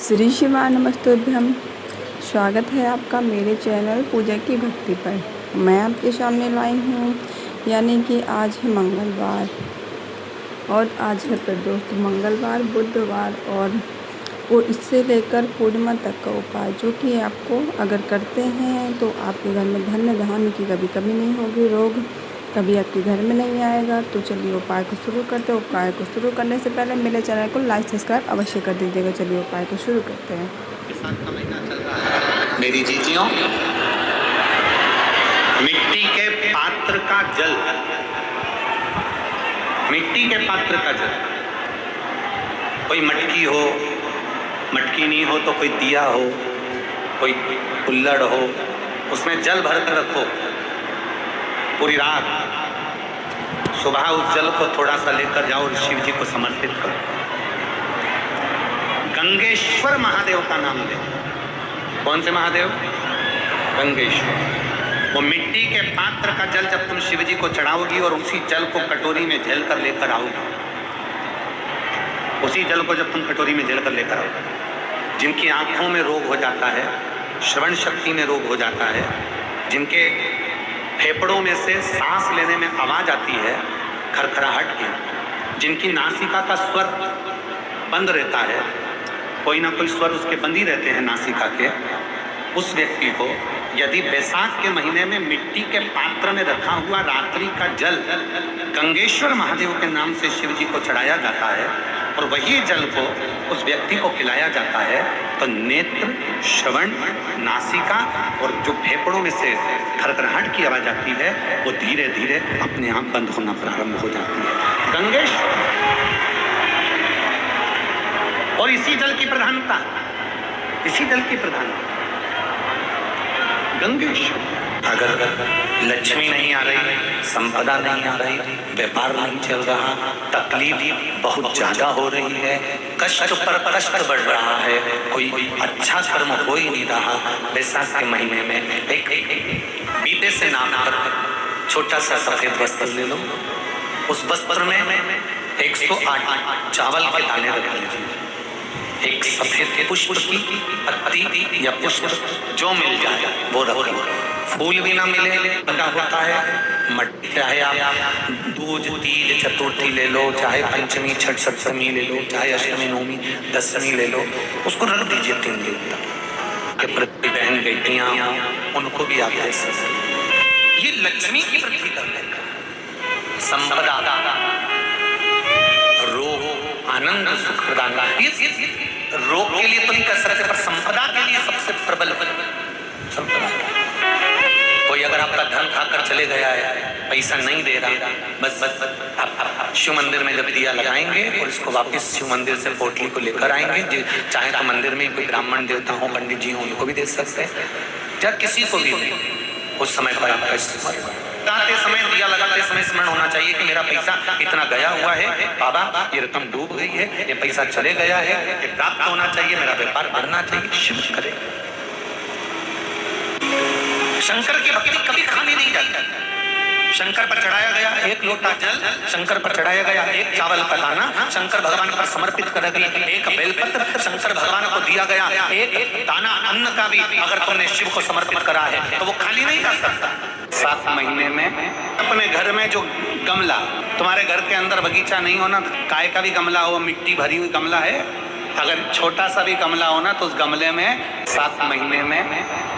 श्री शिवाय नमस्तुभ्यम। स्वागत है आपका मेरे चैनल पूजा की भक्ति पर। मैं आपके सामने लाई हूँ, यानी कि आज है मंगलवार और आज है प्रदोष मंगलवार, बुधवार और इससे लेकर पूर्णिमा तक का उपाय, जो कि आपको अगर करते हैं तो आपके घर में धन धान्य की कभी कमी नहीं होगी, रोग कभी आपके घर में नहीं आएगा। तो चलिए उपाय को शुरू करते हैं। उपाय को शुरू करने से पहले मेरे चैनल को लाइक सब्सक्राइब अवश्य कर दीजिएगा। चलिए उपाय को शुरू करते हैं। मेरी जीजियों, मिट्टी के पात्र का जल, मिट्टी के पात्र का जल, कोई मटकी हो, मटकी नहीं हो तो कोई दिया हो, कोई कुल्हड़ हो, उसमें जल भर कर रखो पूरी रात। सुबह उस जल को थोड़ा सा लेकर जाओ और शिव जी को समर्पित करो। गंगेश्वर महादेव का नाम ले। कौन से महादेव? गंगेश्वर। वो मिट्टी के पात्र का जल जब तुम शिव जी को चढ़ाओगी और उसी जल को कटोरी में झेल कर लेकर आओगी, उसी जल को जब तुम कटोरी में झेल कर लेकर आओगी, जिनकी आंखों में रोग हो जाता है, श्रवण शक्ति में रोग हो जाता है, जिनके फेफड़ों में से सांस लेने में आवाज आती है खरखराहट की, जिनकी नासिका का स्वर बंद रहता है, कोई ना कोई स्वर उसके बंद ही रहते हैं नासिका के, उस व्यक्ति को यदि बैसाख के महीने में मिट्टी के पात्र में रखा हुआ रात्रि का जल गंगेश्वर महादेव के नाम से शिव जी को चढ़ाया जाता है और वही जल को उस व्यक्ति को पिलाया जाता है, तो नेत्र, श्रवण, नासिका और जो फेफड़ों में से खरखराहट की आवाज आती है वो धीरे धीरे अपने आप बंद होना प्रारंभ हो जाती है। गंगेश्वर। और इसी जल की प्रधानता, इसी जल की प्रधानता गंगेश्वर। अगर लक्ष्मी नहीं आ रही, संपदा नहीं आ रही, व्यापार नहीं चल रहा, तकलीफ बहुत ज्यादा हो रही है, कष्ट पर कष्ट बढ़ रहा है, कोई अच्छा कर्म हो ही नहीं रहा, बैसाख के महीने में एक बीते से नाम पर छोटा सा सफेद वस्त्र ले लो। उस वस्त्र में 108 चावल के दाने रख लीजिए, एक सफेद पुष्प की पत्ती या पुष्प जो मिल जाए वो रख लो। फूल भी ना मिले बंदा होता है मट्टी, चाहे आप दूज, तीज, चतुर्थी ले लो, चाहे पंचमी, छठ, सप्तमी ले लो, चाहे अष्टमी, नवमी, दशमी ले लो, उसको रख दीजिए 3 दिन तक। के प्रति बहन बेटियां उनको भी आप दे सकते। ये लक्ष्मी की वृद्धि करने का, संपदा, रोग, आनंद, सुख प्रदान। ये रोग के लिए तो नहीं कर सकते, पर संपदा के लिए सबसे प्रबल संपदा। कोई अगर आपका धन खाकर चले गया है, पैसा नहीं दे रहा, बस आप शिव मंदिर में जब दिया लगाएंगे और इसको वापस शिव मंदिर से पोटली को लेकर आएंगे, चाहे तो मंदिर में कोई ब्राह्मण देवता हो, पंडित जी हो, उनको भी दे सकते हैं, या किसी को भी नहीं, उस समय पर आपका लगाते समय, दिया लगाते समय स्मरण होना चाहिए कि मेरा पैसा इतना गया हुआ है, बाबा ये रकम डूब गई है, ये पैसा चले गया है, ये प्राप्त होना चाहिए, मेरा व्यापार बढ़ना चाहिए। शिव करे। शंकर की भक्ति कभी खाली नहीं जाती। शंकर पर चढ़ाया गया 1 लोटा जल, शंकर पर चढ़ाया गया 1 चावल का दाना, शंकर भगवान पर समर्पित कर गई 1 बेलपत्र, शंकर भगवान को दिया गया 1 दाना अन्न का भी अगर तुमने शिव को समर्पित करा है तो वो खाली नहीं जा सकता। 7 महीने में अपने घर में जो गमला, तुम्हारे घर के अंदर बगीचा नहीं होना, काय का भी गमला हो, मिट्टी भरी हुई गमला है, अगर छोटा सा भी गमला हो ना, तो उस गमले में 7 महीने में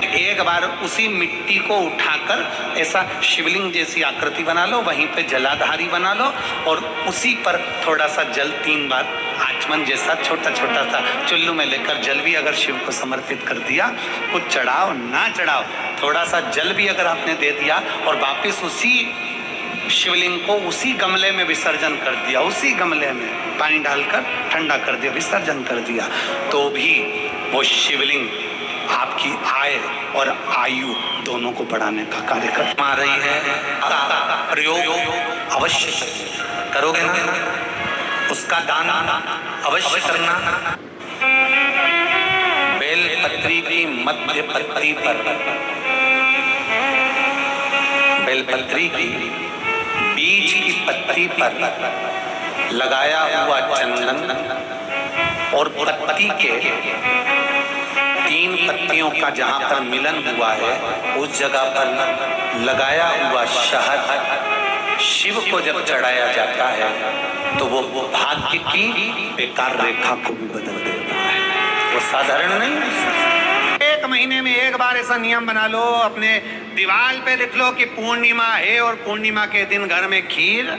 एक बार उसी मिट्टी को उठाकर ऐसा शिवलिंग जैसी आकृति बना लो, वहीं पे जलाधारी बना लो और उसी पर थोड़ा सा जल 3 बार आचमन जैसा छोटा छोटा सा चुल्लू में लेकर जल भी अगर शिव को समर्पित कर दिया, कुछ चढ़ाओ ना चढ़ाओ, थोड़ा सा जल भी अगर आपने दे दिया और वापिस उसी शिवलिंग को उसी गमले में विसर्जन कर दिया, उसी गमले में पानी डालकर ठंडा कर दिया, विसर्जन कर दिया, तो भी वो शिवलिंग आपकी आय और आयु दोनों को बढ़ाने का कार्य कर रही है। प्रयोग अवश्य करोगे ना, उसका दान अवश्य करना। बेलपत्री की मध्य पत्ती पर, बेलपत्री की बीच की पत्ती पर लगाया हुआ चंदन और पत्ती के 3 पत्तियों का जहां पर मिलन हुआ है उस जगह पर लगाया हुआ शहद शिव को जब चढ़ाया जाता है तो वो भाग्य की बेकार रेखा को भी बदल देता है। वो साधारण नहीं है। 1 महीने में एक बार ऐसा नियम बना लो, अपने दीवार पे लिख लो कि पूर्णिमा है और पूर्णिमा के दिन घर में खीर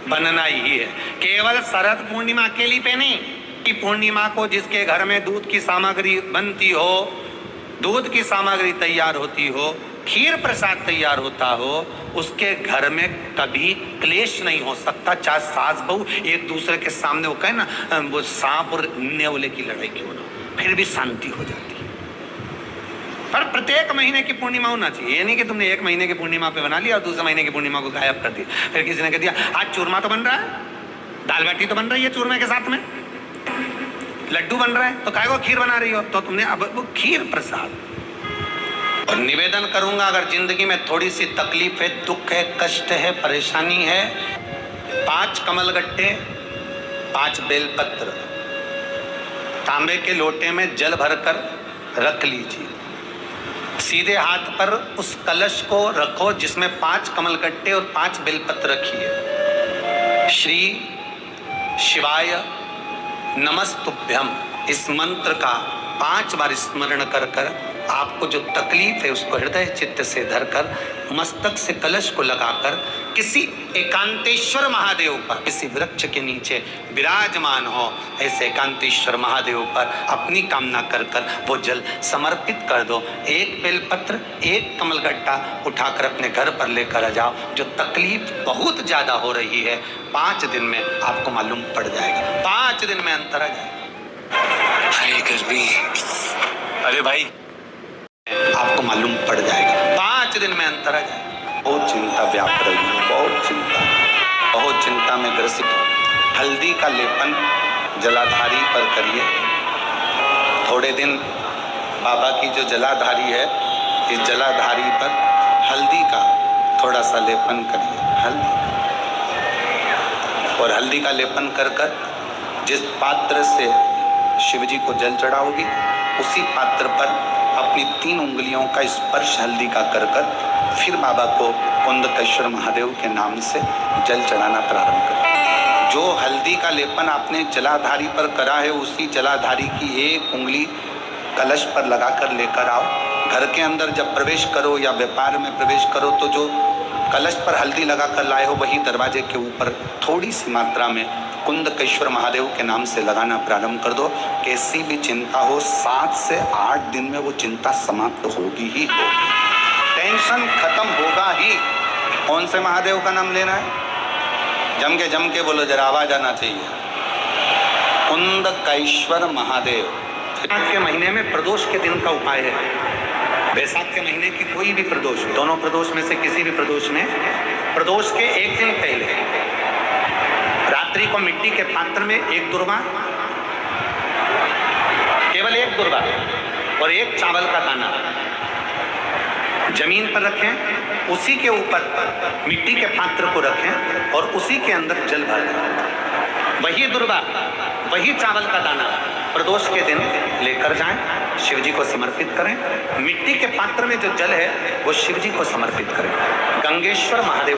बनना ही है। केवल शरद पूर्णिमा के लिए पे नहीं कि पूर्णिमा को जिसके घर में दूध की सामग्री बनती हो, दूध की सामग्री तैयार होती हो, खीर प्रसाद तैयार होता हो, उसके घर में कभी क्लेश नहीं हो सकता। चाहे सास बहू एक दूसरे के सामने वो कहे ना, वो सांप और नेवले की लड़ाई क्यों ना, फिर भी शांति हो जाती है। पर प्रत्येक महीने की पूर्णिमा होना चाहिए। ये नहीं कि तुमने 1 महीने की पूर्णिमा पे बना लिया और दूसरे महीने की पूर्णिमा को गायब कर दिया। फिर किसी ने कह दिया आज चूरमा तो बन रहा है, दाल बाटी तो बन रही है चूरमे के साथ में, लड्डू बन रहा है, तो काय को खीर बना रही हो, तो तुमने अब वो खीर प्रसाद। और निवेदन करूंगा, अगर जिंदगी में थोड़ी सी तकलीफ है, दुख है, कष्ट है, परेशानी है, 5 कमलगट्टे, 5 बेलपत्र तांबे के लोटे में जल भरकर रख लीजिए। सीधे हाथ पर उस कलश को रखो जिसमें 5 कमलगट्टे और 5 बेलपत्र रखिए। श्री शिवाय नमस्तुभ्यम इस मंत्र का 5 बार स्मरण कर कर आपको जो तकलीफ है उसको हृदय चित्त से धरकर मस्तक से कलश को लगाकर किसी एकांतेश्वर महादेव पर, किसी वृक्ष के नीचे विराजमान हो, ऐसे एकांतेश्वर महादेव पर अपनी कामना कर कर वो जल समर्पित कर दो। 1 बेलपत्र, 1 कमलगट्टा उठाकर अपने घर पर लेकर आ जाओ। जो तकलीफ बहुत ज्यादा हो रही है 5 दिन में आपको मालूम पड़ जाएगा, 5 दिन में अंतर आ जाएगा। हाय गर्मी, अरे भाई आपको मालूम पड़ जाएगा, 5 दिन में अंतर आ जाएगा। बहुत चिंता व्याप रही है, बहुत चिंता में ग्रसित हो। हल्दी का लेपन जलाधारी पर करिए। थोड़े दिन बाबा की जो जलाधारी है, इस जलाधारी पर हल्दी का थोड़ा सा लेपन करिए, हल्दी। और हल्दी का लेपन कर कर जिस पात्र से शिव जी को जल चढ़ाओगी उसी पात्र पर अपनी 3 उंगलियों का स्पर्श हल्दी का कर कर फिर बाबा को कुंदकेश्वर महादेव के नाम से जल चढ़ाना प्रारंभ करें। जो हल्दी का लेपन आपने जलाधारी पर करा है उसी जलाधारी की 1 उंगली कलश पर लगाकर लेकर आओ। घर के अंदर जब प्रवेश करो या व्यापार में प्रवेश करो तो जो कलश पर हल्दी लगाकर लाए हो वही दरवाजे के ऊपर थोड़ी सी मात्रा में कुंदकेश्वर महादेव के नाम से लगाना प्रारंभ कर दो। कैसी भी चिंता हो 7 से 8 दिन में वो चिंता समाप्त होगी ही होगी, टेंशन खत्म होगा ही। कौन से महादेव का नाम लेना है? जम के बोलो जरा, आवाज आना चाहिए। कुंदकेश्वर महादेव। बैसाख के महीने में प्रदोष के दिन का उपाय है। बैसाख के महीने की कोई भी प्रदोष, दोनों प्रदोष में से किसी भी प्रदोष में, प्रदोष के 1 दिन पहले रात्रि को मिट्टी के पात्र में 1 दुर्वा, केवल 1 दुर्वा और 1 चावल का दाना जमीन पर रखें, उसी के ऊपर मिट्टी के पात्र को रखें और उसी के अंदर जल भर दें। वही दुर्वा, वही चावल का दाना प्रदोष के दिन लेकर जाएं, शिव जी को समर्पित करें। मिट्टी के पात्र में जो जल है वो शिव जी को समर्पित करें। गंगेश्वर महादेव